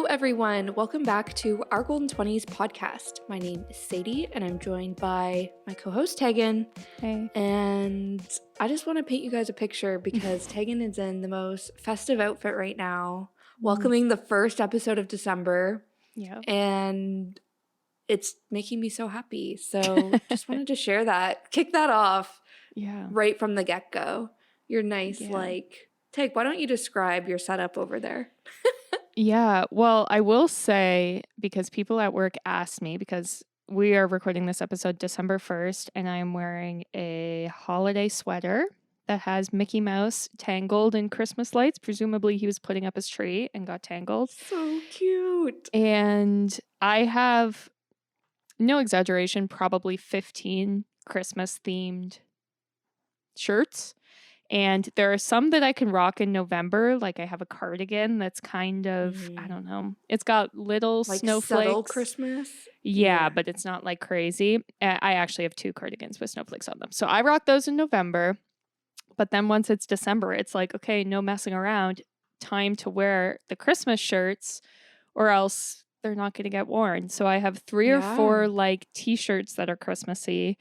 everyone. Welcome back to our Golden 20s podcast. My name is Sadie, and I'm joined by my co-host, Tegan. Hey. And I just want to paint you guys a picture because Tegan is in the most festive outfit right now, welcoming the first episode of December. Yeah. And it's making me so happy. So just wanted to share that, kick that off right from the get-go. You're nice, Teg, why don't you describe your setup over there? Yeah, well, I will say, because people at work asked me, because we are recording this episode December 1st, and I'm wearing a holiday sweater that has Mickey Mouse tangled in Christmas lights. Presumably he was putting up his tree and got tangled. So cute. And I have, no exaggeration, probably 15 Christmas-themed shirts. And there are some that I can rock in November. Like I have a cardigan that's kind of, I don't know. It's got little like snowflakes. Subtle Christmas? Yeah, but it's not like crazy. I actually have 2 cardigans with snowflakes on them. So I rock those in November. But then once it's December, it's like, okay, no messing around. Time to wear the Christmas shirts or else they're not going to get worn. So I have 3 or 4 like t-shirts that are Christmassy.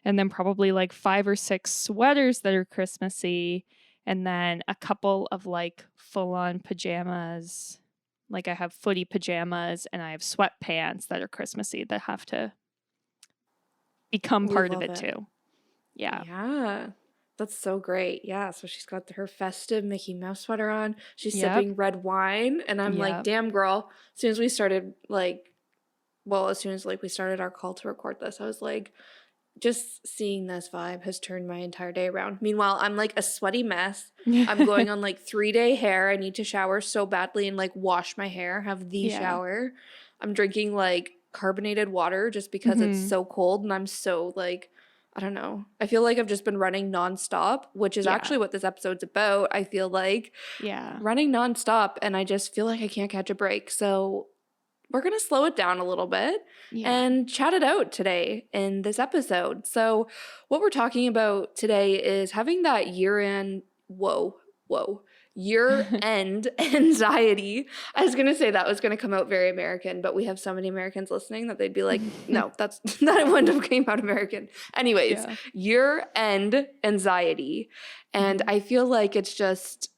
And then probably like 5 or 6 sweaters that are Christmassy. And then a couple of like full-on pajamas. Like I have footy pajamas and I have sweatpants that are Christmassy that have to become part of it too. Yeah. Yeah. That's so great. Yeah. So she's got her festive Mickey Mouse sweater on. She's sipping red wine. And I'm like, damn, girl. As soon as we started we started our call to record this, I was like, just seeing this vibe has turned my entire day around. Meanwhile, I'm like a sweaty mess. I'm going on like 3-day hair. I need to shower so badly and like wash my hair, have the shower. I'm drinking like carbonated water just because it's so cold and I'm so like, I don't know. I feel like I've just been running nonstop, which is actually what this episode's about. I feel like running nonstop and I just feel like I can't catch a break. So we're going to slow it down a little bit and chat it out today in this episode. So what we're talking about today is having that year-end year-end anxiety. I was going to say that was going to come out very American, but we have so many Americans listening that they'd be like, no, that wouldn't have came out American. Anyways, year-end anxiety. And I feel like it's just,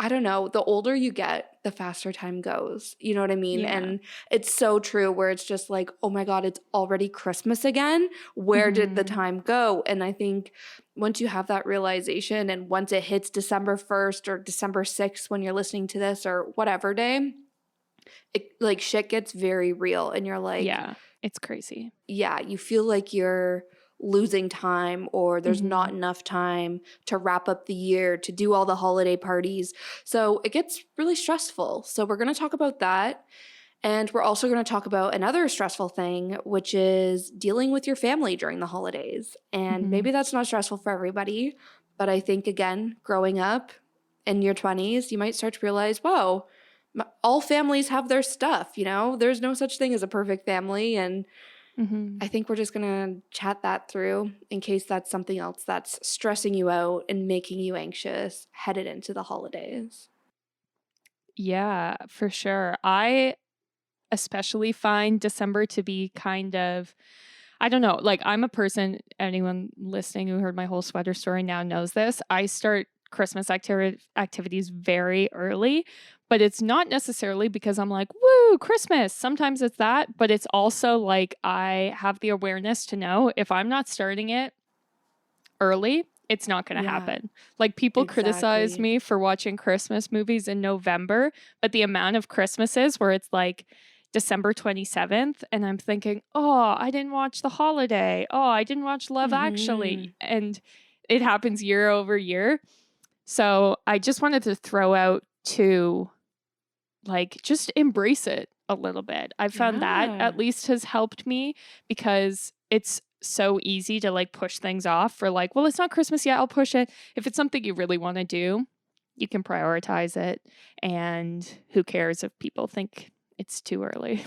I don't know, the older you get, the faster time goes. You know what I mean? Yeah. And it's so true where it's just like, oh my God, it's already Christmas again. Where did the time go? And I think once you have that realization and once it hits December 1st or December 6th when you're listening to this or whatever day, it like shit gets very real and you're like, yeah, it's crazy. Yeah, you feel like you're losing time or there's not enough time to wrap up the year, to do all the holiday parties. So it gets really stressful. So we're going to talk about that. And we're also going to talk about another stressful thing, which is dealing with your family during the holidays. And maybe that's not stressful for everybody. But I think, again, growing up in your 20s, you might start to realize, whoa, all families have their stuff, you know? There's no such thing as a perfect family. And I think we're just going to chat that through in case that's something else that's stressing you out and making you anxious headed into the holidays. Yeah, for sure. I especially find December to be kind of, I don't know, like I'm a person, anyone listening who heard my whole sweater story now knows this. I start Christmas activities very early, but it's not necessarily because I'm like, woo, Christmas. Sometimes it's that, but it's also like I have the awareness to know if I'm not starting it early, it's not going to happen. Like people criticize me for watching Christmas movies in November, but the amount of Christmases where it's like December 27th and I'm thinking, oh, I didn't watch The Holiday. Oh, I didn't watch Love Actually. And it happens year over year. So I just wanted to throw out to like just embrace it a little bit. I found that at least has helped me because it's so easy to like push things off for like, well, it's not Christmas yet, I'll push it. If it's something you really want to do, you can prioritize it. And who cares if people think it's too early?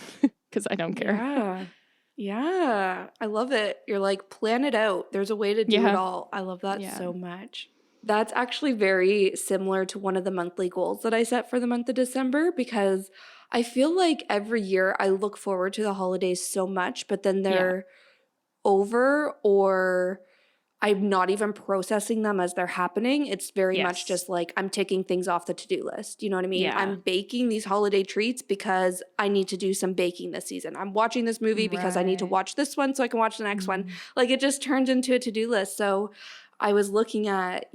Because I don't care. Yeah. I love it. You're like, plan it out. There's a way to do it all. I love that so much. That's actually very similar to one of the monthly goals that I set for the month of December because I feel like every year I look forward to the holidays so much, but then Yeah. they're over, or I'm not even processing them as they're happening. It's very much Yes. just like I'm taking things off the to-do list. You know what I mean? Yeah. I'm baking these holiday treats because I need to do some baking this season. I'm watching this movie because I need to Right. watch this one so I can watch the next one. Mhm. Like it just turns into a to-do list. So I was looking at,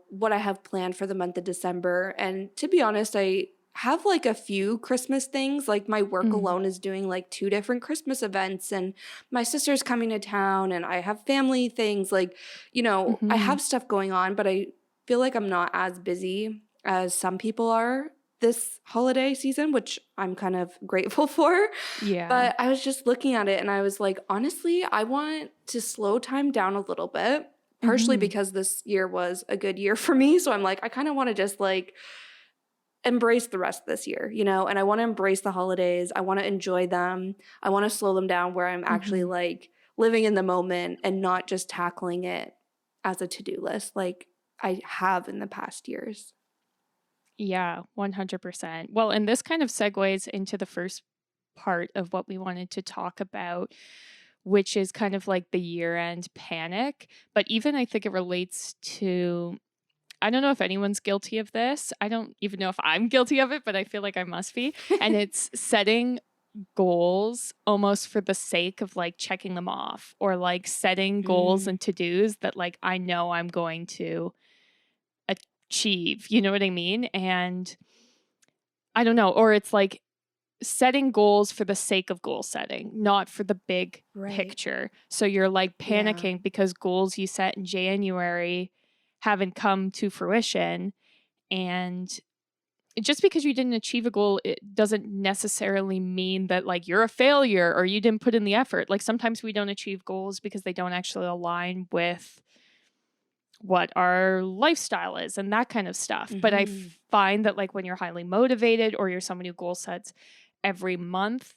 what I have planned for the month of December. And to be honest, I have like a few Christmas things. Like my work Mhm. alone is doing like 2 different Christmas events, and my sister's coming to town, and I have family things. Like, I Mhm. have stuff going on, but I feel like I'm not as busy as some people are this holiday season, which I'm kind of grateful for. Yeah. But I was just looking at it and I was like, honestly, I want to slow time down a little bit, partially Mhm. because this year was a good year for me. So I'm like, I kind of want to just like embrace the rest of this year, and I want to embrace the holidays. I want to enjoy them. I want to slow them down where I'm actually Mhm. like living in the moment and not just tackling it as a to-do list like I have in the past years. Yeah, 100%. Well, and this kind of segues into the first part of what we wanted to talk about, which is kind of like the year-end panic. But even I think it relates to, I don't know if anyone's guilty of this. I don't even know if I'm guilty of it, but I feel like I must be. And it's setting goals almost for the sake of like checking them off, or like setting goals Mm, and to-dos that like I know I'm going to achieve. You know what I mean? And I don't know, or it's like setting goals for the sake of goal setting, not for the big right. picture. So you're like Yeah. panicking because goals you set in January haven't come to fruition. And just because you didn't achieve a goal, it doesn't necessarily mean that like you're a failure or you didn't put in the effort. Like sometimes we don't achieve goals because they don't actually align with what our lifestyle is and that kind of stuff. But I Mhm. find that like when you're highly motivated or you're somebody who goal sets every month,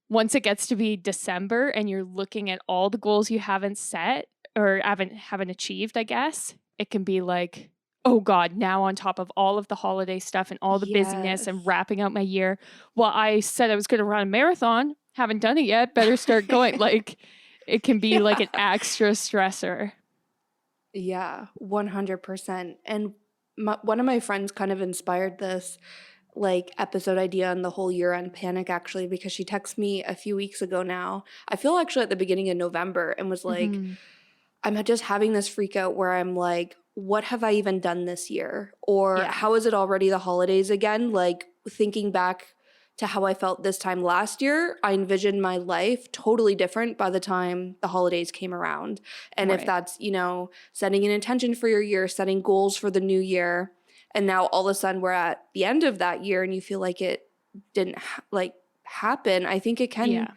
once it gets to be December and you're looking at all the goals you haven't set or haven't achieved, I guess, it can be like, oh God, now on top of all of the holiday stuff and all the busyness and Yes. wrapping up my year. Well, I said I was going to run a marathon, haven't done it yet, better start going. Like it can be like an Yeah. extra stressor. Yeah, 100%. And one of my friends kind of inspired this like episode idea on the whole year end panic, actually, because she texted me a few weeks ago now. I feel actually at the beginning of November, and was like, Hmm. I'm just having this freak out where I'm like, what have I even done this year? Or Yeah. how is it already the holidays again? Like thinking back to how I felt this time last year, I envisioned my life totally different by the time the holidays came around. And if Right. that's, setting an intention for your year, setting goals for the new year, and now all of a sudden we're at the end of that year and you feel like it didn't like happen, I think it can Yeah.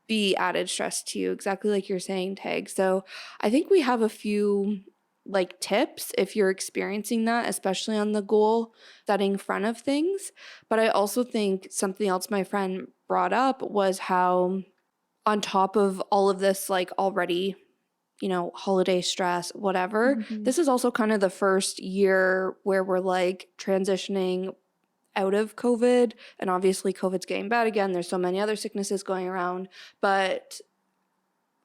be added stress to you, exactly like you're saying, Tag. So I think we have a few like tips if you're experiencing that, especially on the goal setting front of things. But I also think something else my friend brought up was how, on top of all of this, like already, holiday stress, whatever, Hmm. this is also kind of the first year where we're like transitioning out of COVID. And obviously, COVID's getting bad again. There's so many other sicknesses going around. But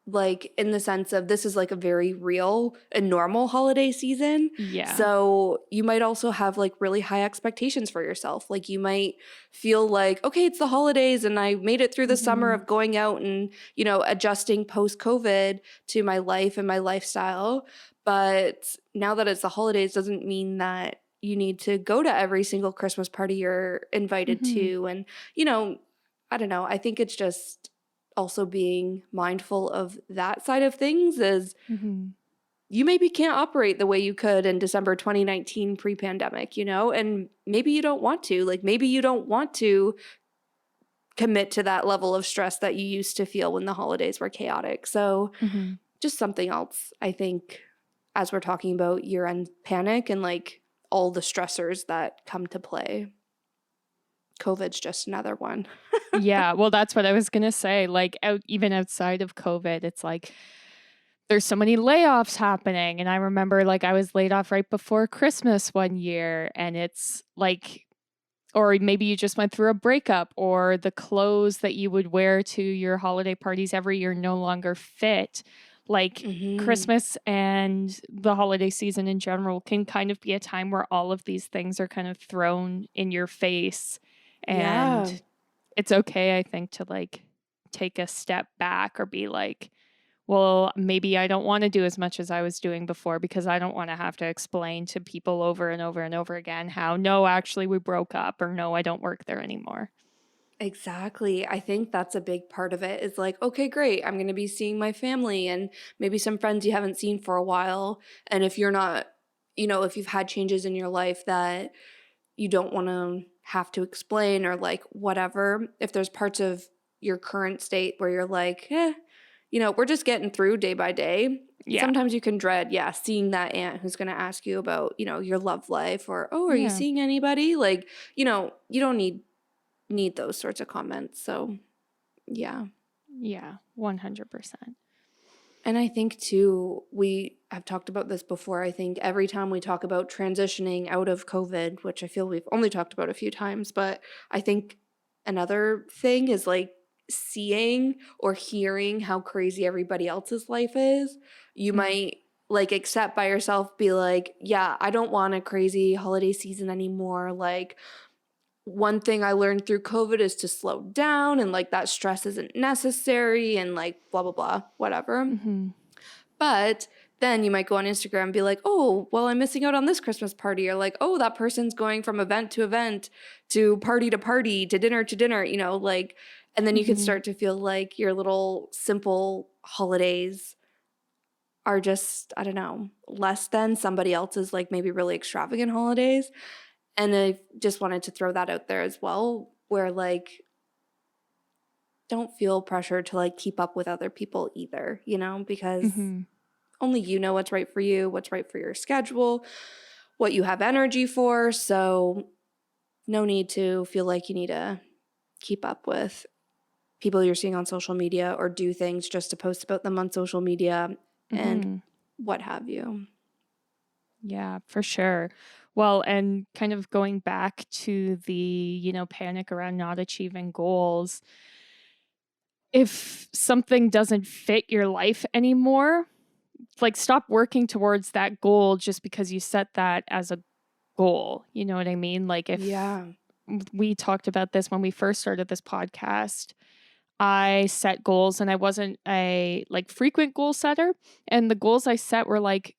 like in the sense of this is like a very real and normal holiday season. Yeah. So you might also have like really high expectations for yourself. Like you might feel like, okay, it's the holidays and I made it through the summer Hmm. of going out and, adjusting post COVID to my life and my lifestyle. But now that it's the holidays doesn't mean that you need to go to every single Christmas party you're invited Hmm. to. And, you know, I don't know. I think it's just also being mindful of that side of things is Hmm. you maybe can't operate the way you could in December 2019 pre-pandemic, and maybe you don't want to. Like maybe you don't want to commit to that level of stress that you used to feel when the holidays were chaotic. So Hmm. just something else, I think, as we're talking about year-end panic and like all the stressors that come to play. COVID's just another one. Yeah, well, that's what I was gonna say. Like, even outside of COVID, it's like there's so many layoffs happening. And I remember, like, I was laid off right before Christmas one year, and it's like or maybe you just went through a breakup, or the clothes that you would wear to your holiday parties every year no longer fit. Like Mhm. Christmas and the holiday season in general can kind of be a time where all of these things are kind of thrown in your face. Yeah. And it's okay, I think, to like take a step back or be like, well, maybe I don't want to do as much as I was doing before because I don't want to have to explain to people over and over and over again how, no, actually, we broke up, or no, I don't work there anymore. Exactly. I think that's a big part of it is like, okay, great. I'm going to be seeing my family and maybe some friends you haven't seen for a while. And if you're not, if you've had changes in your life that you don't want to have to explain or like whatever, if there's parts of your current state where you're like, we're just getting through day by day. Yeah. Sometimes you can dread, seeing that aunt who's going to ask you about, your love life or, oh, are you Yeah. seeing anybody? Like, you don't need those sorts of comments. So, yeah. Yeah. 100%. And I think too, we have talked about this before. I think every time we talk about transitioning out of COVID, which I feel we've only talked about a few times, but I think another thing is like seeing or hearing how crazy everybody else's life is. You Mm-hmm. might like accept by yourself, be like, yeah, I don't want a crazy holiday season anymore. Like, one thing I learned through COVID is to slow down and like that stress isn't necessary and like blah, blah, blah, whatever. Mm-hmm. But then you might go on Instagram and be like, oh, well, I'm missing out on this Christmas party. Or like, oh, that person's going from event to party to dinner, like, and then you can Mm-hmm. start to feel like your little simple holidays are just, I don't know, less than somebody else's like maybe really extravagant holidays. And I just wanted to throw that out there as well, where like, don't feel pressure to like keep up with other people either, because Mm-hmm. only you know what's right for you, what's right for your schedule, what you have energy for. So, no need to feel like you need to keep up with people you're seeing on social media or do things just to post about them on social media and Mm-hmm. what have you. Yeah, for sure. Well, and kind of going back to the, panic around not achieving goals, if something doesn't fit your life anymore, like stop working towards that goal just because you set that as a goal. You know what I mean? Like if Yeah. we talked about this when we first started this podcast, I set goals and I wasn't a like frequent goal setter, and the goals I set were like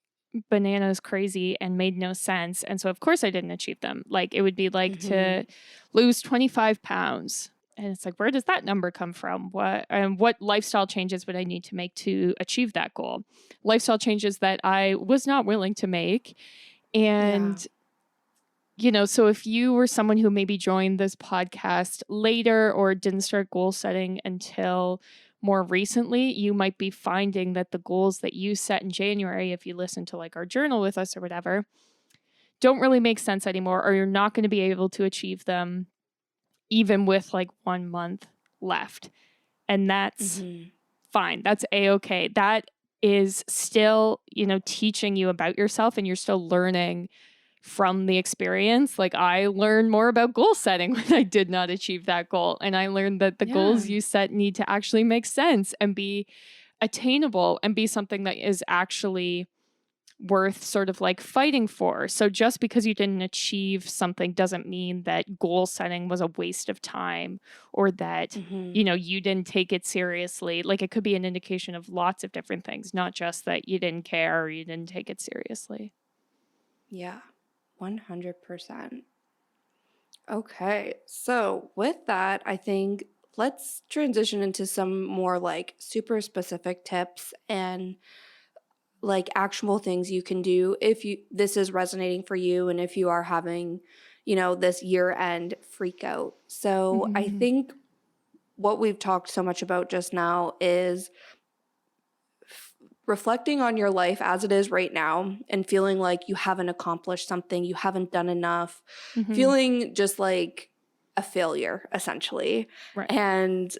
bananas crazy and made no sense, and so of course I didn't achieve them. Like it would be like Mm-hmm. to lose 25 pounds, and it's like, where does that number come from? What lifestyle changes would I need to make to achieve that goal? Lifestyle changes that I was not willing to make. Yeah. And so if you were someone who maybe joined this podcast later or didn't start goal setting until more recently, you might be finding that the goals that you set in January, if you listen to like our journal with us or whatever, don't really make sense anymore, or you're not going to be able to achieve them even with like 1 month left. And that's Mm-hmm. fine. That's a-okay. That is still, teaching you about yourself, and you're still learning from the experience. Like I learned more about goal setting when I did not achieve that goal. And I learned that the Yeah. goals you set need to actually make sense and be attainable and be something that is actually worth sort of like fighting for. So just because you didn't achieve something doesn't mean that goal setting was a waste of time, or that Mm-hmm. you didn't take it seriously. Like it could be an indication of lots of different things, not just that you didn't care or you didn't take it seriously. Yeah. 100%. Okay. So, with that, I think let's transition into some more like super specific tips and like actual things you can do if you this is resonating for you and if you are having, this year-end freak out. So, I Mm-hmm. think what we've talked so much about just now is reflecting on your life as it is right now and feeling like you haven't accomplished something, you haven't done enough, Mm-hmm. feeling just like a failure, essentially. Right. And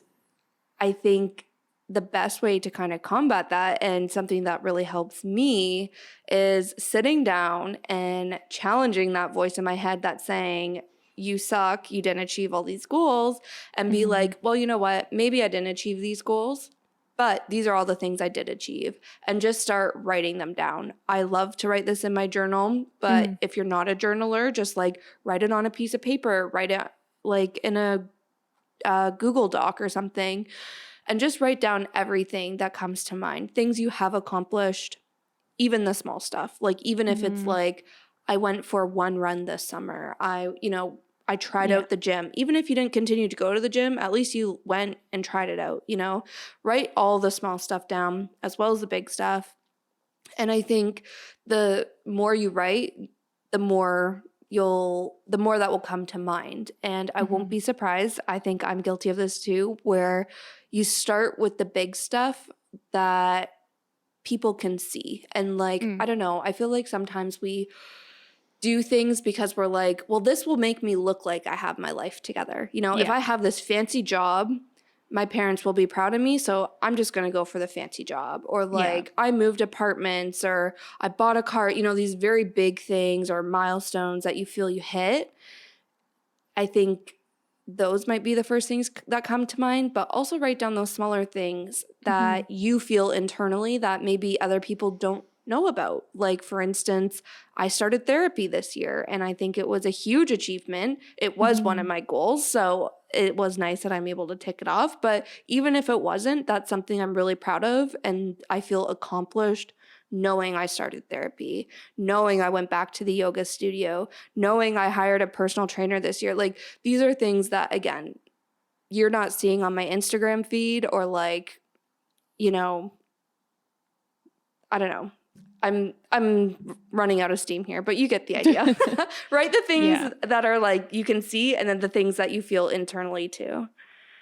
I think the best way to kind of combat that, and something that really helps me, is sitting down and challenging that voice in my head that's saying, you suck, you didn't achieve all these goals, and be Mhm. like, well, you know what? Maybe I didn't achieve these goals, but these are all the things I did achieve, and just start writing them down. I love to write this in my journal, but Mhm. if you're not a journaler, just like write it on a piece of paper, write it like in a Google Doc or something, and just write down everything that comes to mind, things you have accomplished, even the small stuff. Like, even if it's Mhm. like, I went for one run this summer, I tried Yeah. out the gym. Even if you didn't continue to go to the gym, at least you went and tried it out, Write all the small stuff down as well as the big stuff. And I think the more you write, the more the more that will come to mind. And I won't Mhm. be surprised. I think I'm guilty of this too, where you start with the big stuff that people can see. And like, Mm. I don't know, I feel like sometimes we do things because we're like, well, this will make me look like I have my life together. If Yeah. I have this fancy job, my parents will be proud of me, so I'm just going to go for the fancy job. Or Yeah. like, I moved apartments, or I bought a car, these very big things or milestones that you feel you hit. I think those might be the first things that come to mind, but also write down those smaller things Mhm. that you feel internally that maybe other people don't know about. Like, for instance, I started therapy this year, and I think it was a huge achievement. It was one of Mhm. my goals, so it was nice that I'm able to tick it off. But even if it wasn't, that's something I'm really proud of, and I feel accomplished knowing I started therapy, knowing I went back to the yoga studio, knowing I hired a personal trainer this year. Like, these are things that, again, you're not seeing on my Instagram feed, or like, you know, I don't know. I'm running out of steam here, but you get the idea. Write the Yeah. things that are like you can see, and then the things that you feel internally too.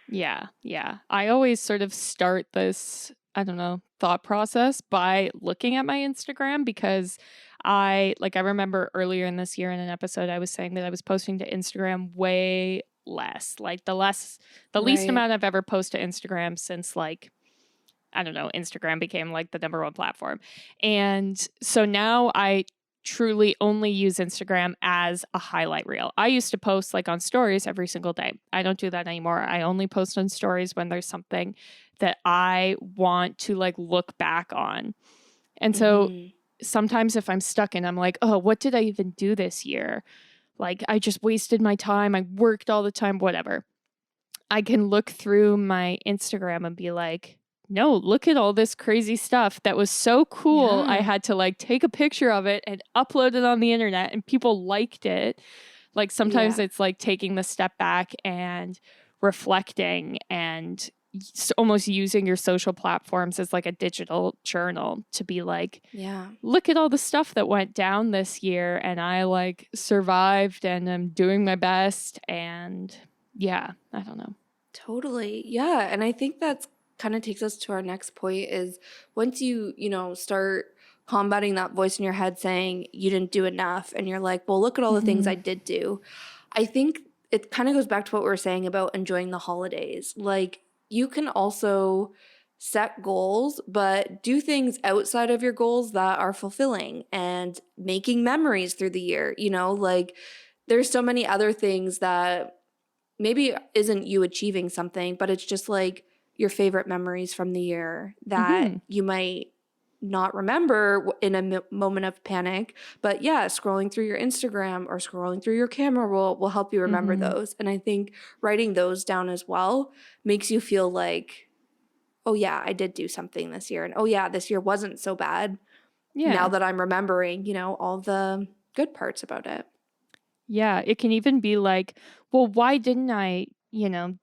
Yeah. Yeah. I always sort of start this, I don't know, thought process by looking at my Instagram because I remember earlier in this year in an episode I was saying that I was posting to Instagram way less. Like the least Right. amount I've ever posted to Instagram since I don't know, Instagram became like the number one platform. And so now I truly only use Instagram as a highlight reel. I used to post like on stories every single day. I don't do that anymore. I only post on stories when there's something that I want to like look back on. And so Mhm. sometimes if I'm stuck and I'm like, oh, what did I even do this year? Like I just wasted my time. I worked all the time, whatever. I can look through my Instagram and be like, no, look at all this crazy stuff that was so cool. I Yeah. had to like take a picture of it and upload it on the internet and people liked it. Like sometimes Yeah. it's like taking the step back and reflecting and almost using your social platforms as like a digital journal to be like, Yeah. look at all the stuff that went down this year and I like survived and I'm doing my best and yeah, I don't know. Totally. Yeah. And I think that's kind of takes us to our next point is once start combating that voice in your head saying you didn't do enough, and you're like, well, look at all the things I Mhm. did do. I think it kind of goes back to what we were saying about enjoying the holidays. Like, you can also set goals, but do things outside of your goals that are fulfilling and making memories through the year. Like, there's so many other things that maybe isn't you achieving something, but it's just like your favorite memories from the year that Mhm. you might not remember in a moment of panic. But yeah, scrolling through your Instagram or scrolling through your camera will help you remember Mhm. those. And I think writing those down as well makes you feel like, oh yeah, I did do something this year. And oh yeah, this year wasn't so bad now Yeah. that I'm remembering, all the good parts about it. Yeah, it can even be like, well, why didn't I,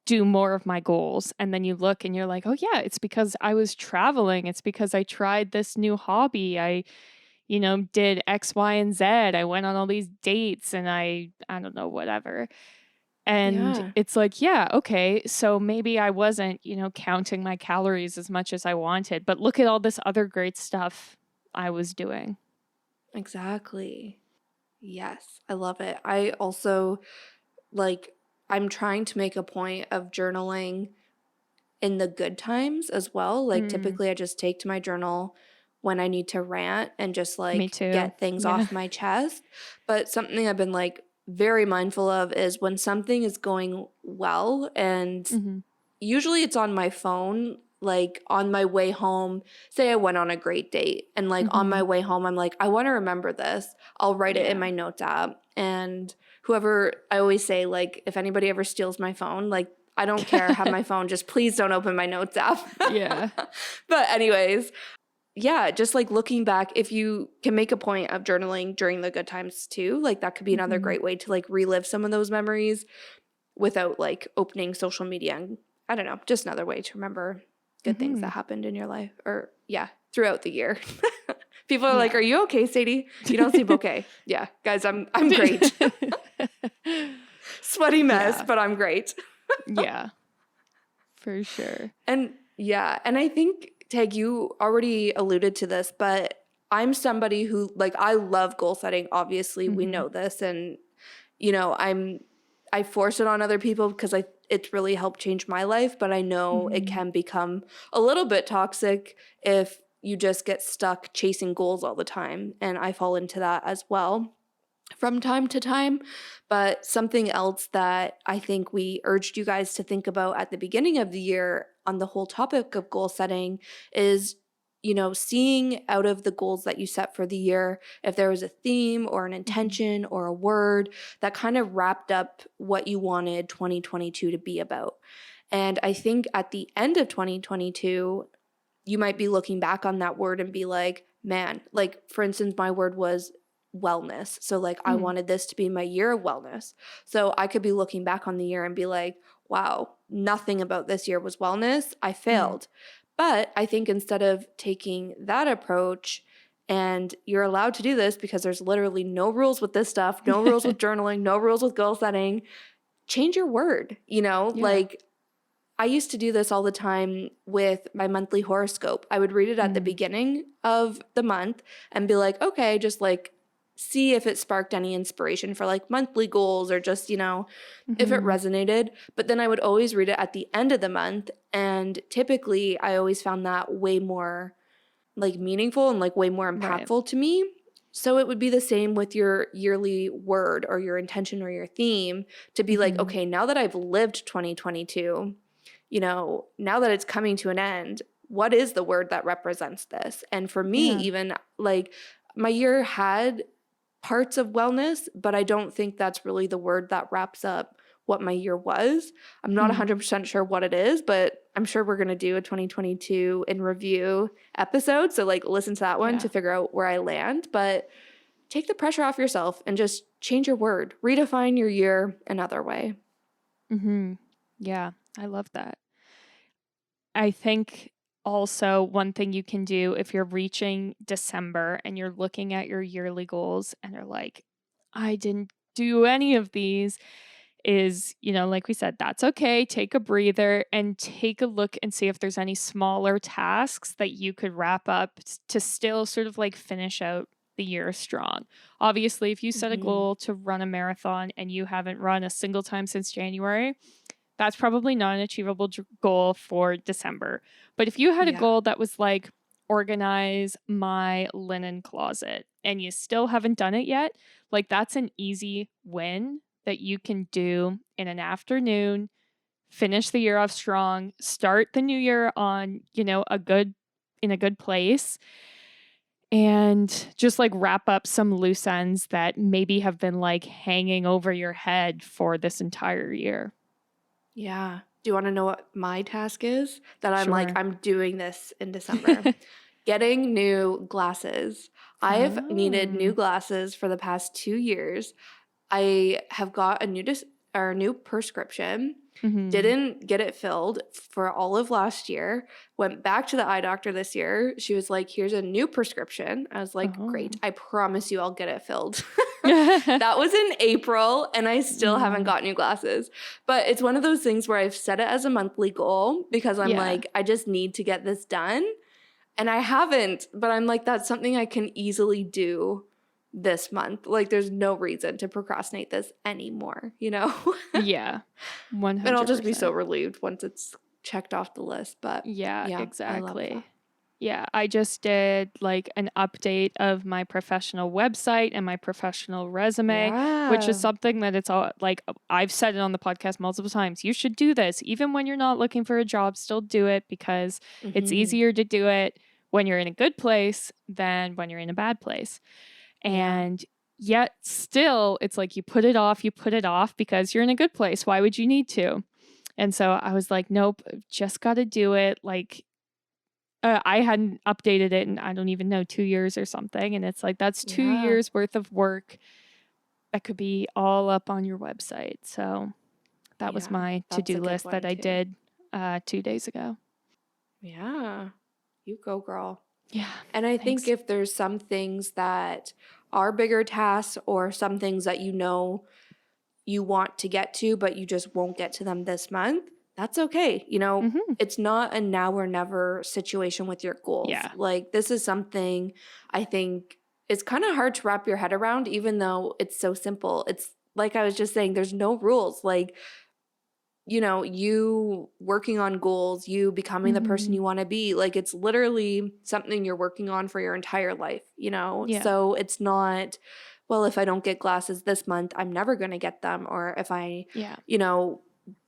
do more of my goals? And then you look and you're like, oh yeah, it's because I was traveling. It's because I tried this new hobby. I, did X, Y, and Z. I went on all these dates and I don't know, whatever. And Yeah, it's like, yeah, okay, so maybe I wasn't, counting my calories as much as I wanted, but look at all this other great stuff I was doing. exactly. Yes, I love it. I also like I'm trying to make a point of journaling in the good times as well. Like, Mm, typically I just take to my journal when I need to rant and just me like too. get things Yeah. off my chest. But something I've been like very mindful of is when something is going well, and Mm-hmm. usually it's on my phone, like on my way home. Say I went on a great date, and like on Mm-hmm. my way home, I'm like, I want to remember this. I'll write it in Yeah. my notes app. And whoever, I always say, like, if anybody ever steals my phone, like, I don't care, have my phone, just please don't open my notes app. Yeah. But anyways, yeah, just like looking back, if you can make a point of journaling during the good times too, like that could be another Mm-hmm. great way to like relive some of those memories without like opening social media. And I don't know, just another way to remember good things Mm-hmm. that happened in your life, or yeah, throughout the year. People are like, Yeah. "Are you okay, Sadie? You don't seem okay." Yeah, guys, I'm great. Sweaty mess, Yeah. but I'm great. Yeah. For sure. And yeah, and I think, Tag, you already alluded to this, but I'm somebody who, like, I love goal setting. Obviously, we Mm-hmm. know this, and you know, I force it on other people because it's really helped change my life, but I know it Mm-hmm. can become a little bit toxic if you just get stuck chasing goals all the time, and I fall into that as well from time to time. But something else that I think we urged you guys to think about at the beginning of the year on the whole topic of goal setting is, you know, seeing out of the goals that you set for the year, if there was a theme or an Mm-hmm. intention or a word that kind of wrapped up what you wanted 2022 to be about. And I think at the end of 2022, you might be looking back on that word and be like, man, like for instance, my word was wellness. So like I Mm-hmm. wanted this to be my year of wellness. So I could be looking back on the year and be like, wow, nothing about this year was wellness. I Mm-hmm. failed. But I think instead of taking that approach, and you're allowed to do this because there's literally no rules with this stuff, no rules with journaling, no rules with goal setting, change your word, you know? Yeah. Like I used to do this all the time with my monthly horoscope. I would read it at the Mm-hmm. beginning of the month and be like, okay, just like see if it sparked any inspiration for like monthly goals or just, you know, if it Mm-hmm. resonated. But then I would always read it at the end of the month. And typically I always found that way more like meaningful and like way more Right. impactful to me. So it would be the same with your yearly word or your intention or your theme to be like, Mm-hmm. okay, now that I've lived 2022, you know, now that it's coming to an end, what is the word that represents this? And for me, Yeah. even like my year had parts of wellness, but I don't think that's really the word that wraps up what my year was. I'm not Mm-hmm. 100% sure what it is, but I'm sure we're going to do a 2022 in review episode. So, like, listen to that one Yeah. to figure out where I land. But take the pressure off yourself and just change your word, redefine your year another way. Mm-hmm. Yeah. I love that. I think also one thing you can do if you're reaching December and you're looking at your yearly goals and you're like, I didn't do any of these, is, you know, like we said, that's okay. Take a breather and take a look and see if there's any smaller tasks that you could wrap up to still sort of like finish out the year strong. Obviously, if you set a Mm-hmm. goal to run a marathon and you haven't run a single time since January, that's probably not an achievable goal for December. But if you had a Yeah. goal that was like, organize my linen closet, and you still haven't done it yet, like that's an easy win that you can do in an afternoon, finish the year off strong, start the new year on, you know, in a good place, and just like wrap up some loose ends that maybe have been like hanging over your head for this entire year. Yeah. Do you want to know what my task is? That I'm like, Sure. I'm doing this in December. Getting new glasses. I've needed new Oh. glasses for the past 2 years. I have got a new prescription. Mhm. Didn't get it filled for all of last year. Went back to the eye doctor this year. She was like, "Here's a new prescription." I was like, Oh. "Great. I promise you I'll get it filled." That was in April and I still haven't Mm, got new glasses. But it's one of those things where I've set it as a monthly goal because I'm yeah. like, I just need to get this done. And I haven't, but I'm like, that's something I can easily do this month. Like, there's no reason to procrastinate this anymore, you know? Yeah. And I'll just be so 100%. relieved once it's checked off the list. But Yeah, yeah, I love that. exactly. Yeah, I just did like an update of my professional website and my professional resume, which is Yeah. something that it's all like I've said it on the podcast multiple times. You should do this. Even when you're not looking for a job, still do it because it's Mhm. easier to do it when you're in a good place than when you're in a bad place. Yeah. And yet still it's like you put it off because you're in a good place. Why would you need to? And so I was like, nope, just got to do it. Like I hadn't updated it in, I don't even know, 2 years or something, and it's like, that's 2 Yeah. years worth of work that could be all up on your website. So, that was Yeah. my That's a to-do good list that one I too. did, 2 days ago. Yeah. You go, girl. Yeah, And I think thanks. if there's some things that are bigger tasks or some things that you know you want to get to, but you just won't get to them this month, that's okay. Mhm. It's not a now or never situation with your goals. Yeah. Like, this is something I think is kind of hard to wrap your head around, even though it's so simple. It's like I was just saying, there's no rules. Like, you working on goals, you becoming the person Mhm. you want to be, like it's literally something you're working on for your entire life. Yeah. So it's not, well, if I don't get glasses this month, I'm never going to get them. Or if I, Yeah. you know,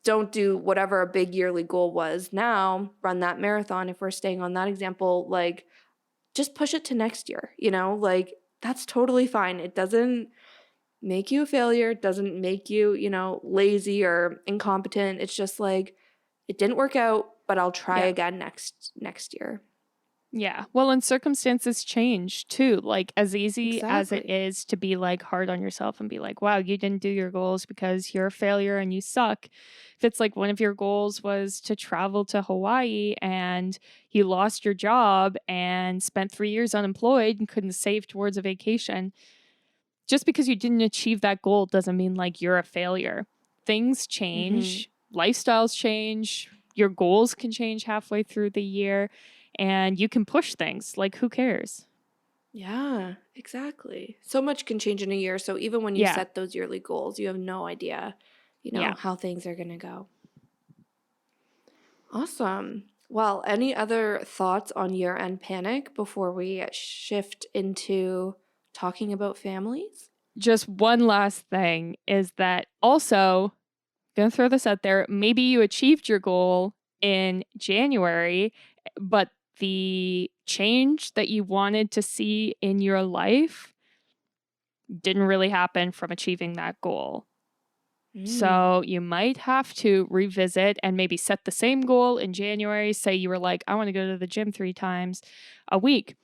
don't do whatever a big yearly goal was now, run that marathon, if we're staying on that example, like just push it to next year, like that's totally fine. It doesn't make you a failure. It doesn't make you, lazy or incompetent. It's just like it didn't work out, but I'll try Yeah. again next year. Yeah. Well, and circumstances change too. Like, as easy as it Exactly. is to be like hard on yourself and be like, wow, you didn't do your goals because you're a failure and you suck. If it's like one of your goals was to travel to Hawaii and you lost your job and spent 3 years unemployed and couldn't save towards a vacation, just because you didn't achieve that goal doesn't mean like you're a failure. Things Mhm. change, lifestyles change, your goals can change halfway through the year, and you can push things. Like, who cares? Yeah, exactly. So much can change in a year, so even when you Yeah. set those yearly goals, you have no idea, Yeah. how things are going to go. Awesome. Well, any other thoughts on year-end panic before we shift into talking about families? Just one last thing is that also, gonna throw this out there, maybe you achieved your goal in January, but the change that you wanted to see in your life didn't really happen from achieving that goal. Mm. So you might have to revisit and maybe set the same goal in January. Say you were like, I want to go to the gym 3 times a week.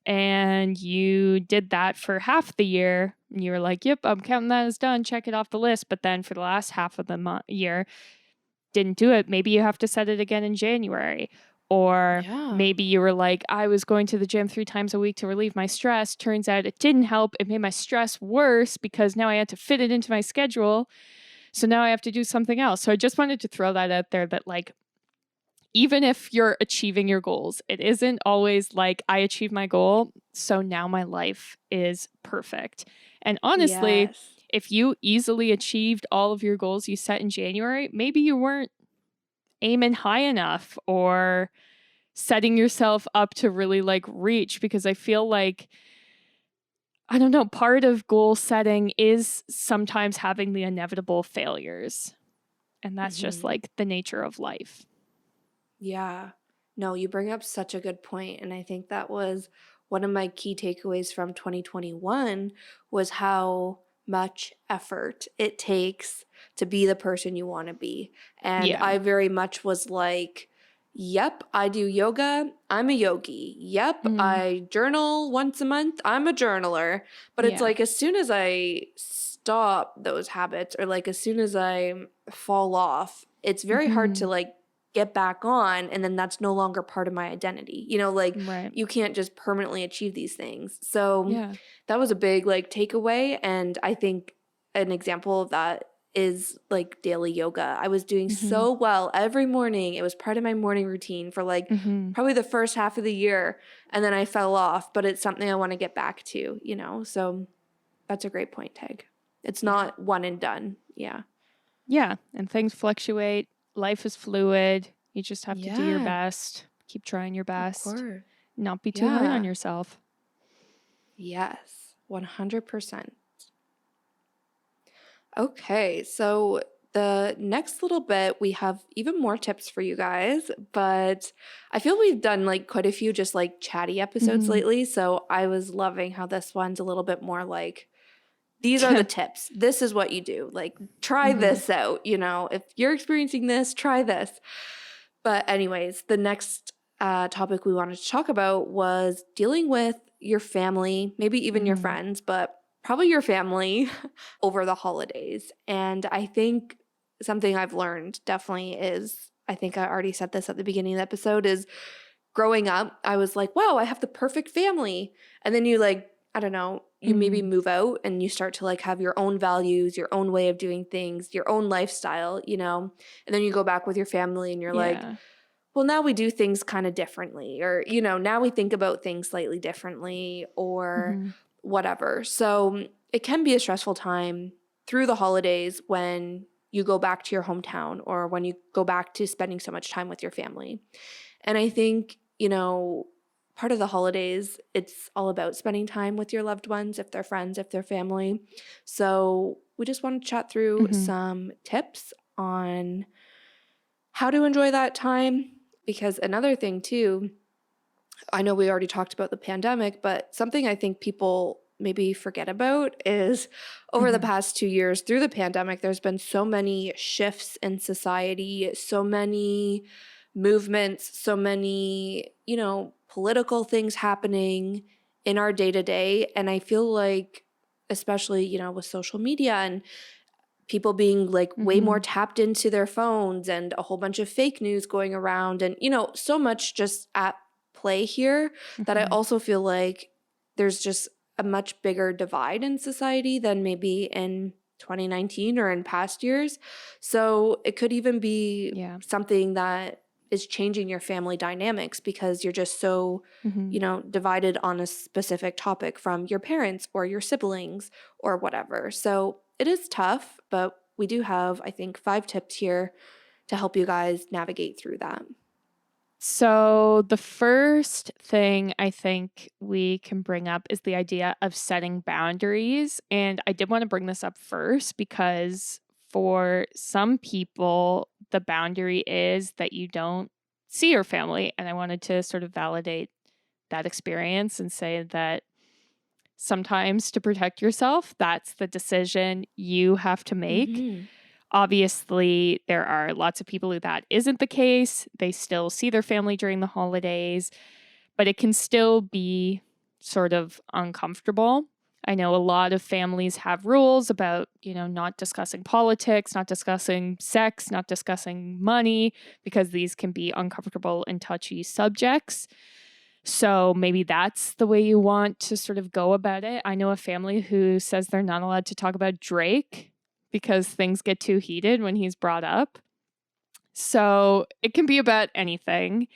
And you did that for half the year. And you were like, yep, I'm counting that as done. Check it off the list. But then for the last half of the year, didn't do it. Maybe you have to set it again in January. Or Yeah. maybe you were like, I was going to the gym 3 times a week to relieve my stress. Turns out it didn't help. It made my stress worse because now I had to fit it into my schedule. So now I have to do something else. So I just wanted to throw that out there that, like, even if you're achieving your goals, it isn't always like I achieved my goal. So now my life is perfect. And honestly, Yes. if you easily achieved all of your goals you set in January, maybe you weren't aiming high enough or setting yourself up to really like reach, because I feel like, I don't know, part of goal setting is sometimes having the inevitable failures. And that's just Mhm. like the nature of life. Yeah. No, you bring up such a good point, and I think that was one of my key takeaways from 2021 was how much effort it takes to be the person you want to be. And Yeah. I very much was like, yep, I do yoga. I'm a yogi. Yep, Mm, I journal once a month. I'm a journaler. But it's yeah. like as soon as I stop those habits or like as soon as I fall off, it's very hard to Mhm. like get back on, and then that's no longer part of my identity. Like Right. you can't just permanently achieve these things. So Yeah. that was a big like takeaway, and I think an example of that is like daily yoga. I was doing Mhm. so well every morning. It was part of my morning routine for like Mhm. probably the first half of the year, and then I fell off, but it's something I want to get back to. So that's a great point, Tag. It's Yeah. not one and done. Yeah. Yeah, and things fluctuate. Life is fluid. You just have to do your Yeah, best. Keep trying your of best. course. not be too hard on Yeah. yourself. Yes. 100%. Okay, so the next little bit, we have even more tips for you guys, but I feel we've done like quite a few just like chatty episodes Mm-hmm. lately. So I was loving how this one's a little bit more like, these are the tips. This is what you do. Like, try Mm-hmm. this out. If you're experiencing this, try this. But, anyways, the next topic we wanted to talk about was dealing with your family, maybe even your Mm-hmm. friends, but probably your family over the holidays. And I think something I've learned definitely is, I think I already said this at the beginning of the episode, is growing up, I was like, wow, I have the perfect family. And then you like, I don't know, you maybe Mm-hmm. move out and you start to like have your own values, your own way of doing things, your own lifestyle, and then you go back with your family and you're like, Yeah. well, now we do things kind of differently, or, now we think about things slightly differently or Mm-hmm. whatever. So it can be a stressful time through the holidays when you go back to your hometown or when you go back to spending so much time with your family. And I think, part of the holidays, it's all about spending time with your loved ones, if they're friends, if they're family. So we just want to chat through Mm-hmm. some tips on how to enjoy that time. Because another thing, too, I know we already talked about the pandemic, but something I think people maybe forget about is over the Mm-hmm. past 2 years through the pandemic, there's been so many shifts in society, so many movements, so many, political things happening in our day to day. And I feel like, especially, with social media and people being like way Mm-hmm. more tapped into their phones and a whole bunch of fake news going around and so much just at play here that I Mm-hmm. also feel like there's just a much bigger divide in society than maybe in 2019 or in past years. So it could even be Yeah. something that is changing your family dynamics because you're just so Mm-hmm. divided on a specific topic from your parents or your siblings or whatever. So it is tough, but we do have, I think, 5 tips here to help you guys navigate through that. So, the first thing I think we can bring up is the idea of setting boundaries. And I did want to bring this up first because for some people, the boundary is that you don't see your family. And I wanted to sort of validate that experience and say that sometimes to protect yourself, that's the decision you have to make. Mm-hmm. Obviously, there are lots of people who that isn't the case. They still see their family during the holidays, but it can still be sort of uncomfortable. I know a lot of families have rules about, not discussing politics, not discussing sex, not discussing money, because these can be uncomfortable and touchy subjects. So maybe that's the way you want to sort of go about it. I know a family who says they're not allowed to talk about Drake because things get too heated when he's brought up. So it can be about anything.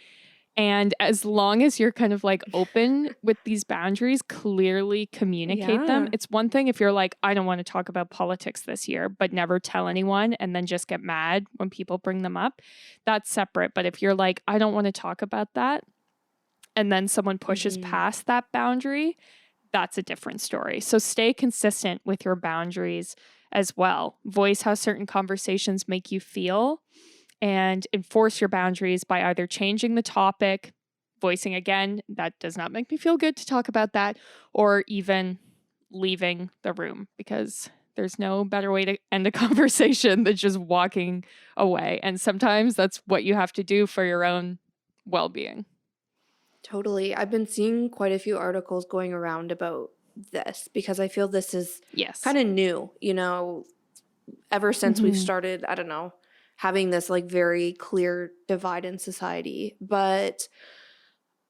And as long as you're kind of like open with these boundaries, clearly communicate them. Yeah. It's one thing if you're like, I don't want to talk about politics this year, but never tell anyone and then just get mad when people bring them up. That's separate. But if you're like, I don't want to talk about that, and then someone pushes Mm-hmm. past that boundary, that's a different story. So stay consistent with your boundaries as well. Voice how certain conversations make you feel and enforce your boundaries by either changing the topic, voicing again, that does not make me feel good to talk about that, or even leaving the room because there's no better way to end a conversation than just walking away. And sometimes that's what you have to do for your own well being. Totally. I've been seeing quite a few articles going around about this because I feel this is Yes. kind of new, ever since we've Mm-hmm. started, I don't know, having this like very clear divide in society. But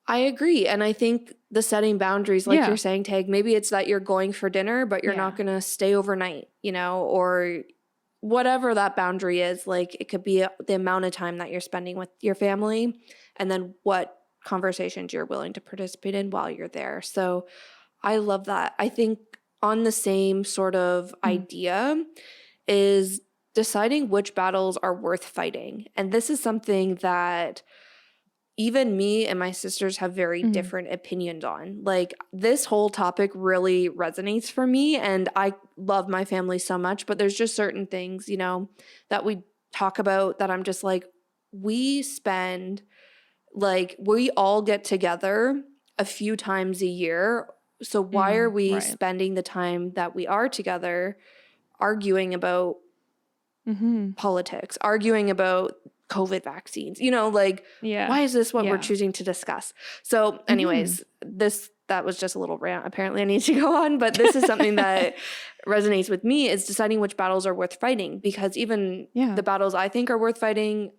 I agree. And I think the setting boundaries, like you're Yeah. saying, Tag, maybe it's that you're going for dinner, but you're not Yeah. going to stay overnight, or whatever that boundary is. Like it could be the amount of time that you're spending with your family and then what conversations you're willing to participate in while you're there. So I love that. I think on the same sort of Mm. idea is deciding which battles are worth fighting. And this is something that even me and my sisters have very Mhm. different opinions on. Like, this whole topic really resonates for me, and I love my family so much, but there's just certain things, that we talk about that I'm just like, we spend, like, we all get together a few times a year. So why are we Right. spending the time that we are together arguing about Mhm. politics, arguing about COVID vaccines, like, Yeah. why is this what we're Yeah. choosing to discuss? So, Mhm. anyways, that was just a little rant. Apparently, I need to go on, but this is something that resonates with me is deciding which battles are worth fighting, because even Yeah. the battles I think are worth fighting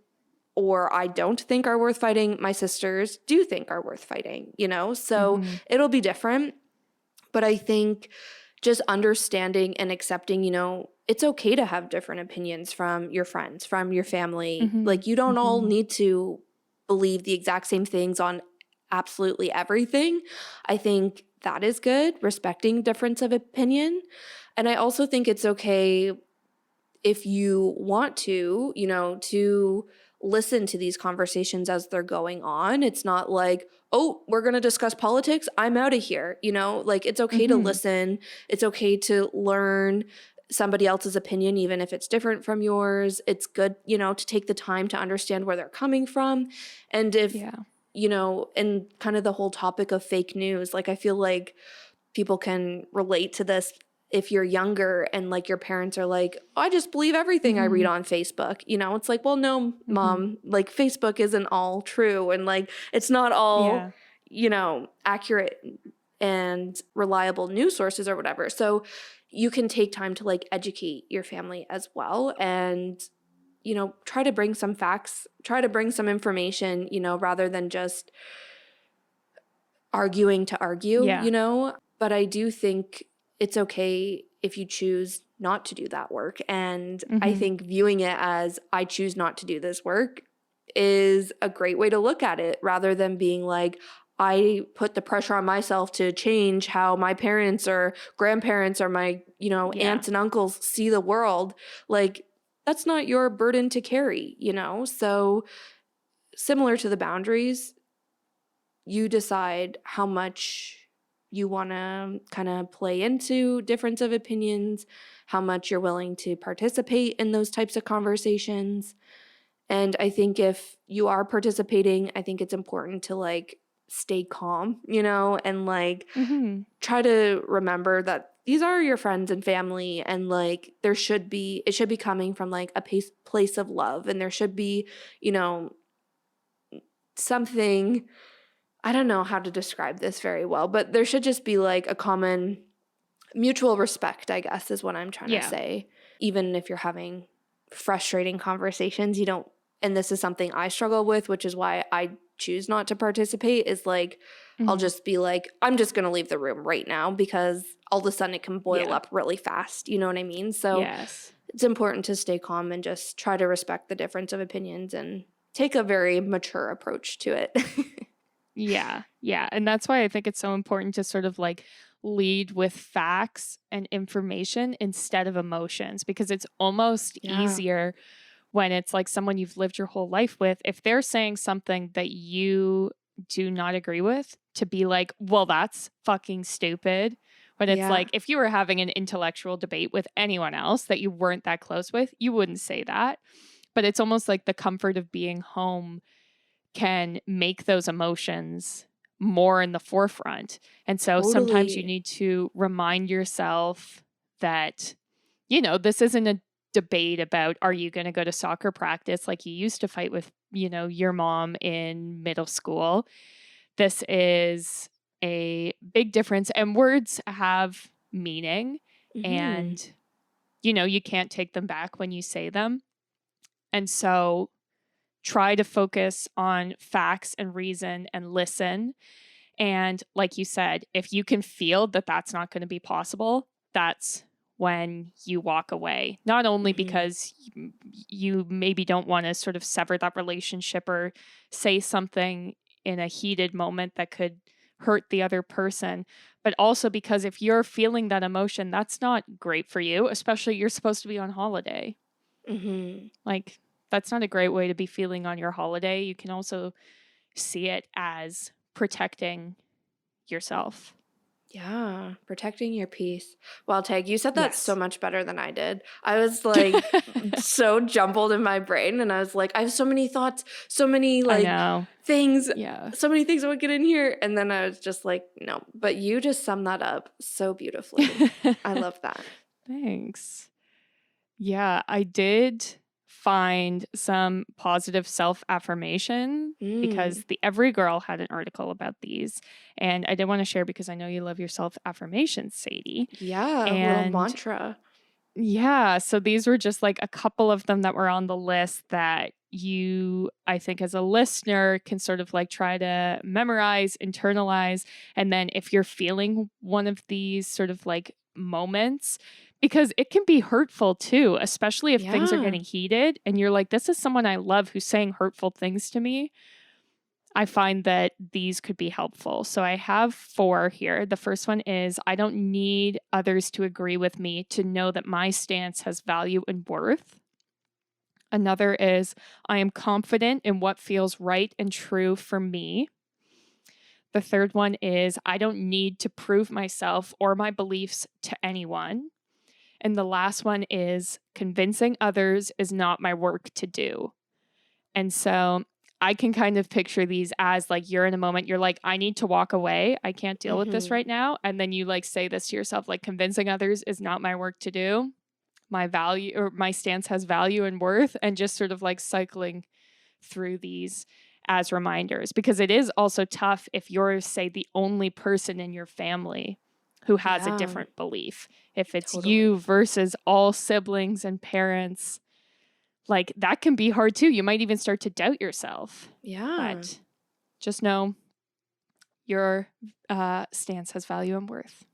or I don't think are worth fighting, my sisters do think are worth fighting, So Mhm. it'll be different. But I think just understanding and accepting, it's okay to have different opinions from your friends, from your family. Mhm. Like, you don't all Mhm. need to believe the exact same things on absolutely everything. I think that is good, respecting difference of opinion. And I also think it's okay if you want to, to listen to these conversations as they're going on. It's not like, oh, we're going to discuss politics, I'm out of here. Like, it's okay to Mhm. listen. It's okay to learn somebody else's opinion, even if it's different from yours. It's good, to take the time to understand where they're coming from. And if, Yeah. and kind of the whole topic of fake news, like, I feel like people can relate to this if you're younger and, like, your parents are like, I just believe everything I read Mhm. on Facebook. It's like, well, no, Mhm. mom, like, Facebook isn't all true, and, like, it's not all, Yeah. accurate and reliable news sources or whatever. So you can take time to, like, educate your family as well, and try to bring some facts, try to bring some information, rather than just arguing to argue, Yeah. But I do think it's okay if you choose not to do that work. And I Mhm. think viewing it as I choose not to do this work is a great way to look at it, rather than being like, I put the pressure on myself to change how my parents or grandparents or my, Yeah. aunts and uncles see the world. Like, that's not your burden to carry, So similar to the boundaries, you decide how much you want to kind of play into difference of opinions, how much you're willing to participate in those types of conversations. And I think if you are participating, I think it's important to, like, stay calm, and, like, Mhm. try to remember that these are your friends and family, and, like, it should be coming from, like, a place of love, and there should be, you know, something. I don't know how to describe this very well, but there should just be, like, a common mutual respect, I guess, is what I'm trying to Yeah. say. Even if you're having frustrating conversations, you don't, and this is something I struggle with, which is why I choose not to participate, is like, I'll Mhm. just be like, I'm just going to leave the room right now, because all of a sudden it can boil Yeah. up really fast. You know what I mean? So Yes. it's important to stay calm and just try to respect the difference of opinions and take a very mature approach to it. Yeah. Yeah. And that's why I think it's so important to sort of like lead with facts and information instead of emotions, because it's almost Yeah. easier when it's like someone you've lived your whole life with. If they're saying something that you do not agree with, to be like, well, that's fucking stupid. When it's Yeah. like, if you were having an intellectual debate with anyone else that you weren't that close with, you wouldn't say that. But it's almost like the comfort of being home can make those emotions more in the forefront. And so sometimes you Totally. need to remind yourself that, this isn't a debate about are you going to go to soccer practice like you used to fight with, your mom in middle school. This is a big difference, and words have meaning, Mhm. and you can't take them back when you say them. And so try to focus on facts and reason and listen. And like you said, if you can feel that that's not going to be possible, that's when you walk away. Not only Mhm. because you maybe don't want to sort of sever that relationship or say something in a heated moment that could hurt the other person, but also because if you're feeling that emotion, that's not great for you, especially you're supposed to be on holiday. Mhm. Like, that's not a great way to be feeling on your holiday. You can also, see it as protecting yourself. Yeah, protecting your peace. Well, Tag, you said that so Yes. much better than I did. I was like so jumbled in my brain, and I was like, I have so many thoughts, so many I like know. things, Yeah. so many things I would get in here. And then I was just like, no, but you just summed that up so beautifully. I love that. Thanks. Yeah, I did find some positive self affirmation Mm, because the Every Girl had an article about these. And I did want to share because I know you love your self affirmations, Sadie. yeah, little And mantra. yeah, so these were just like a couple of them that were on the list that you, I think, as a listener, can sort of like try to memorize, internalize. And then if you're feeling one of these sort of like moments, because it can be hurtful too, especially if things are Yeah. getting heated and you're like, this is someone I love who's saying hurtful things to me. I find that these could be helpful. So I have 4 here. The first one is I don't need others to agree with me to know that my stance has value and worth. Another is I am confident in what feels right and true for me. The third one is I don't need to prove myself or my beliefs to anyone. And the last one is convincing others is not my work to do. And so I can kind of picture these as like you're in a moment, you're like, I need to walk away. I can't deal with this Mm-hmm. right now. And then you like say this to yourself, like convincing others is not my work to do. My value or my stance has value and worth, and just sort of like cycling through these as reminders because it is also tough if you're, say, the only person in your family who has a Yeah, different belief. If it's you totally. versus all siblings and parents, like that can be hard too. You might even start to doubt yourself. Yeah. But just know your stance has value and worth.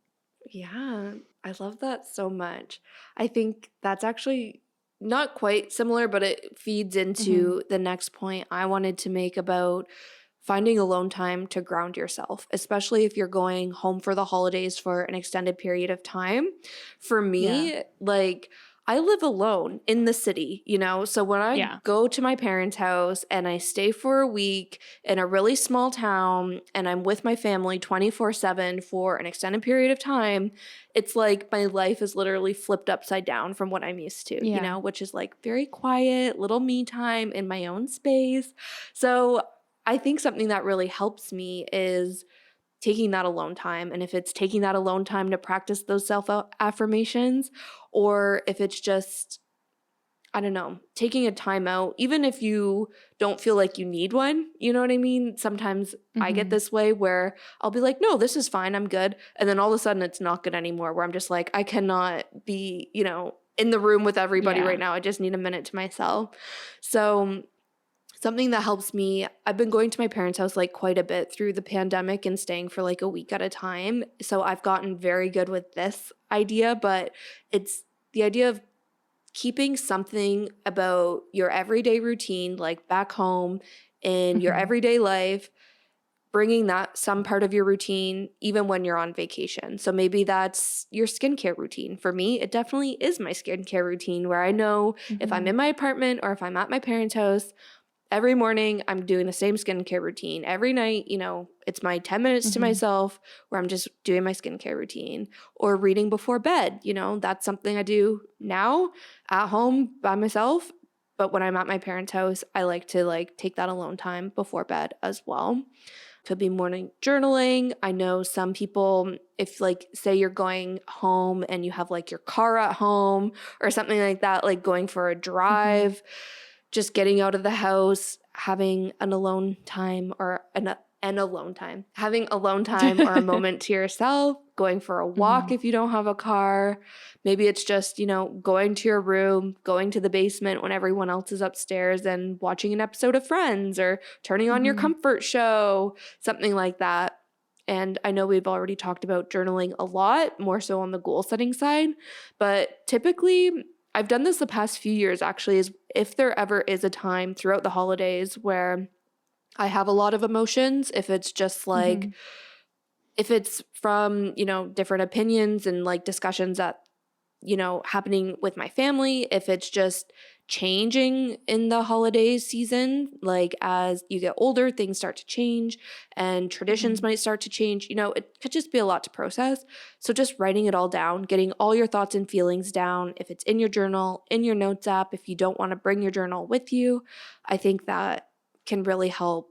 Yeah, I love that so much. I think that's actually not quite similar, but it feeds Mm-hmm. into the next point I wanted to make about finding alone time to ground yourself, especially if you're going home for the holidays for an extended period of time. For Yeah. me, like, I live alone in the city, you know? So when I Yeah. go to my parents' house and I stay for a week in a really small town and I'm with my family 24/7 for an extended period of time, it's like my life is literally flipped upside down from what I'm used to, you Yeah. know, which is like very quiet, little me time in my own space. So I think something that really helps me is taking that alone time. And if it's taking that alone time to practice those self affirmations, or if it's just, I don't know, taking a time out, even if you don't feel like you need one, you know what I mean? Sometimes I get Mm-hmm. this way where I'll be like, no, this is fine, I'm good. And then all of a sudden it's not good anymore, where I'm just like, I cannot be, you know, in the room with everybody right Yeah. now. I just need a minute to myself. So, something that helps me, I've been going to my parents' house like quite a bit through the pandemic and staying for like a week at a time. So, I've gotten very good with this idea, but it's the idea of keeping something about your everyday routine, like back home in your Mm-hmm. everyday life, bringing that some part of your routine even when you're on vacation. So maybe that's your skincare routine. For me, it definitely is my skincare routine where I know if I'm Mm-hmm. in my apartment or if I'm at my parents' house, every morning I'm doing the same skincare routine. Every night, you know, it's my 10 minutes to Mm-hmm. myself where I'm just doing my skincare routine or reading before bed. You know, that's something I do now at home by myself. But when I'm at my parents' house, I like to like take that alone time before bed as well. Could be morning journaling. I know some people, if like say you're going home and you have like your car at home or something like that, like going for a Mm-hmm. drive, just getting out of the house, having an alone time or an alone time, having alone time or a moment to yourself, going for a walk Mm-hmm. if you don't have a car. Maybe it's just, you know, going to your room, going to the basement when everyone else is upstairs and watching an episode of Friends or turning on your Mm-hmm. comfort show, something like that. And I know we've already talked about journaling a lot, more so on the goal setting side, but typically I've done this the past few years actually, is if there ever is a time throughout the holidays where I have a lot of emotions, if it's just like, Mm-hmm. if it's from, you know, different opinions and like discussions that, you know, happening with my family, if it's just changing in the holiday season. Like as you get older, things start to change and traditions Mhm. might start to change. It could just be a lot to process. So just writing it all down, getting all your thoughts and feelings down, if it's in your journal, in your notes app, if you don't want to bring your journal with you, I think that can really help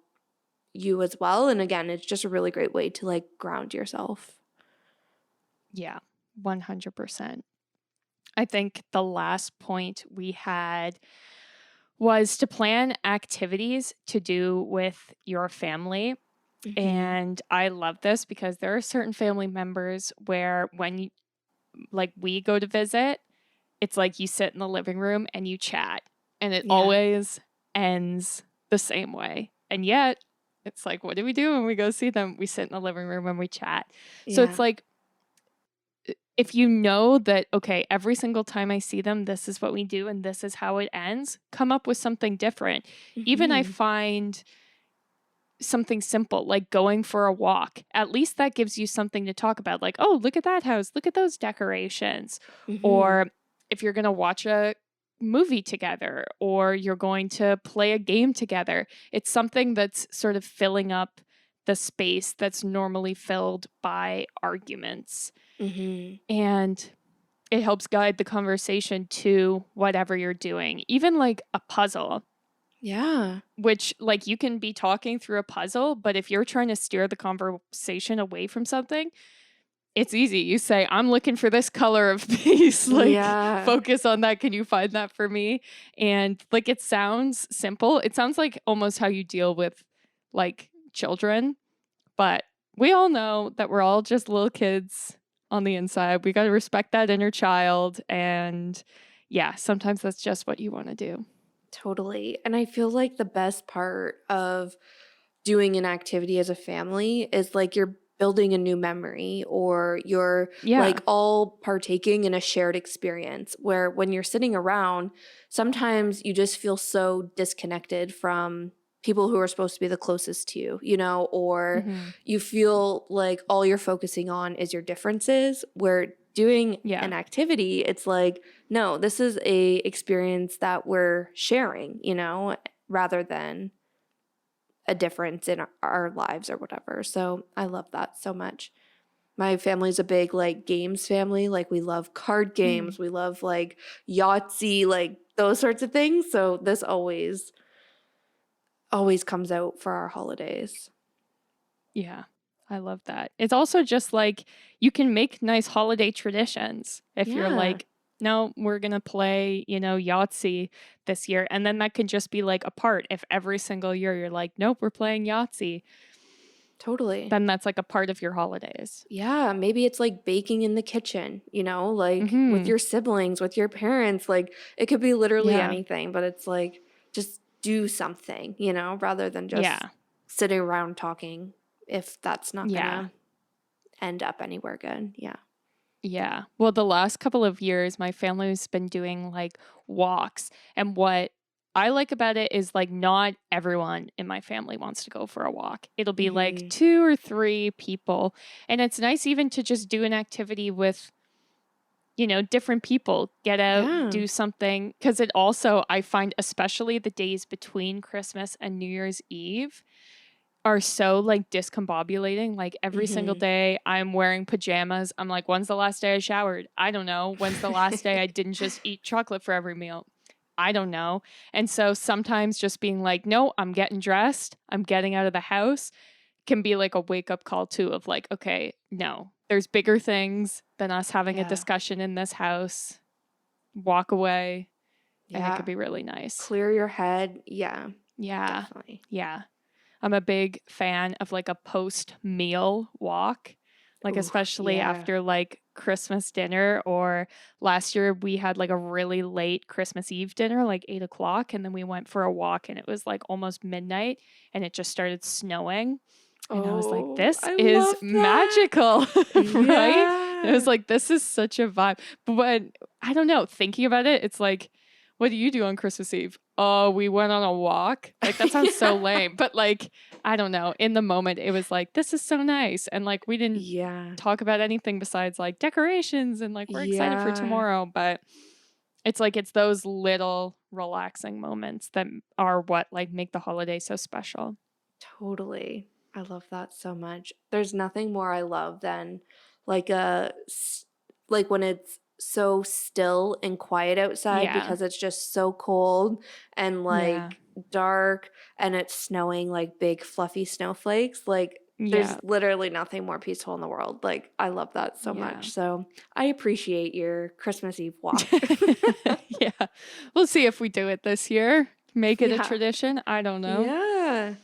you as well. And again, it's just a really great way to like ground yourself. Yeah, 100%. I think the last point we had was to plan activities to do with your family. Hmm. And I love this because there are certain family members where when you, like we go to visit, it's like you sit in the living room and you chat, and it Yeah. always ends the same way. And yet, it's like, what do we do when we go see them? We sit in the living room and we chat. So it's Yeah. like, if you know that, okay, every single time I see them, this is what we do and this is how it ends, come up with something different. Even I Hmm. find something simple like going for a walk. At least that gives you something to talk about. Like, oh, look at that house. Look at those decorations. Hmm. Or if you're going to watch a movie together or you're going to play a game together, it's something that's sort of filling up the space that's normally filled by arguments. Hmm. And it helps guide the conversation to whatever you're doing, even like a puzzle, Yeah. which like you can be talking through a puzzle, but if you're trying to steer the conversation away from something, it's easy. You say, I'm looking for this color of piece. Like, Yeah. focus on that. Can you find that for me? And like, it sounds simple. It sounds like almost how you deal with like children, but we all know that we're all just little kids on the inside. We got to respect that inner child. And yeah, sometimes that's just what you want to do. Totally. And I feel like the best part of doing an activity as a family is like you're building a new memory or you're Yeah. like all partaking in a shared experience where when you're sitting around, sometimes you just feel so disconnected from people who are supposed to be the closest to you, or Hmm. you feel like all you're focusing on is your differences. Where doing Yeah. an activity, it's like, no, this is a experience that we're sharing, rather than a difference in our lives or whatever. So I love that so much. My family's a big like games family. Like we love card Mm. games. We love like Yahtzee, like those sorts of things. So this always comes out for our holidays. Yeah. I love that. It's also just like you can make nice holiday traditions if you're Yeah, like, no, we're going to play, Yahtzee this year. And then that can just be like a part. If every single year you're like, nope, we're playing Yahtzee, totally. then that's like a part of your holidays. Yeah, maybe it's like baking in the kitchen, like with Hmm. your siblings, with your parents. Like it could be literally Yeah. anything, but it's like just do something, rather than just Yeah. sitting around talking if that's not Yeah. gonna end up anywhere good. Yeah. Yeah. Well, the last couple of years, my family's been doing like walks. And what I like about it is like not everyone in my family wants to go for a walk. It'll be like Hmm. two or three people. And it's nice even to just do an activity with, different people, get out, Yeah. do something. Cause it also, I find, especially the days between Christmas and New Year's Eve, are so like discombobulating. Like every single Hmm. day I'm wearing pajamas. I'm like, when's the last day I showered? I don't know. When's the last day I didn't just eat chocolate for every meal? I don't know. And so sometimes just being like, no, I'm getting dressed, I'm getting out of the house can be like a wake up call too of like, okay, no, there's bigger things than us having a Yeah. discussion in this house. Walk away and it could Yeah. be really nice. Clear your head. Yeah, Yeah. definitely. Yeah. I'm a big fan of like a post meal walk, like Ooh, especially yeah. after like Christmas dinner. Or last year we had like a really late Christmas Eve dinner, like 8 o'clock, and then we went for a walk and it was like almost midnight and it just started snowing. And I was like, Oh, this I is love that. magical, right? And it was Yeah. like, this is such a vibe. But I don't know, thinking about it, it's like, what do you do on Christmas Eve? Oh, we went on a walk. Like, that sounds so lame. But like, I don't know. In the moment, it was like, this is so nice. And like, we didn't Yeah. talk about anything besides like decorations and like, we're excited for Yeah. tomorrow. But It's like it's those little relaxing moments that are what like make the holiday so special. Totally. I love that so much. There's nothing more I love than like like when it's so still and quiet outside Yeah. because it's just so cold and Yeah. like dark and it's snowing like big fluffy snowflakes. Like there's Yeah. literally nothing more peaceful in the world. Like I love that so Yeah. much. So I appreciate your Christmas Eve walk. Yeah. We'll see if we do it this year. Make it a Yeah. tradition. I don't know. Yeah.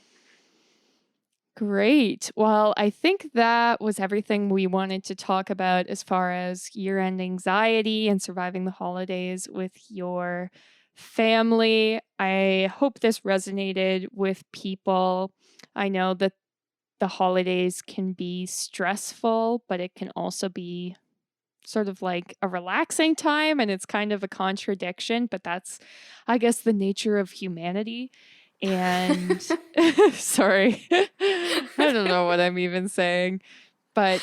Great. Well, I think that was everything we wanted to talk about as far as year end anxiety and surviving the holidays with your family. I hope this resonated with people. I know that the holidays can be stressful, but it can also be sort of like a relaxing time. And it's kind of a contradiction, but that's, I guess, the nature of humanity. And sorry, I don't know what I'm even saying, but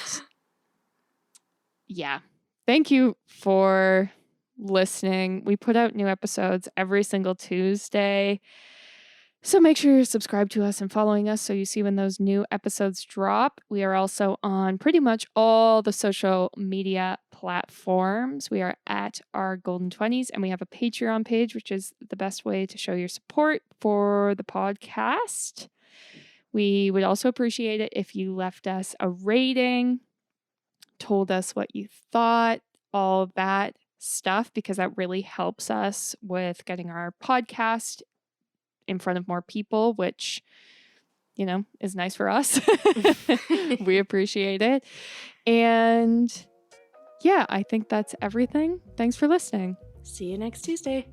yeah, thank you for listening. We put out new episodes every single Tuesday. So make sure you're subscribed to us and following us so you see when those new episodes drop. We are also on pretty much all the social media platforms. We are at our Golden 20s and we have a Patreon page, which is the best way to show your support for the podcast. We would also appreciate it if you left us a rating, told us what you thought, all of that stuff, because that really helps us with getting our podcast in front of more people, which, you know, is nice for us. We appreciate it. And yeah, I think that's everything. Thanks for listening. See you next Tuesday.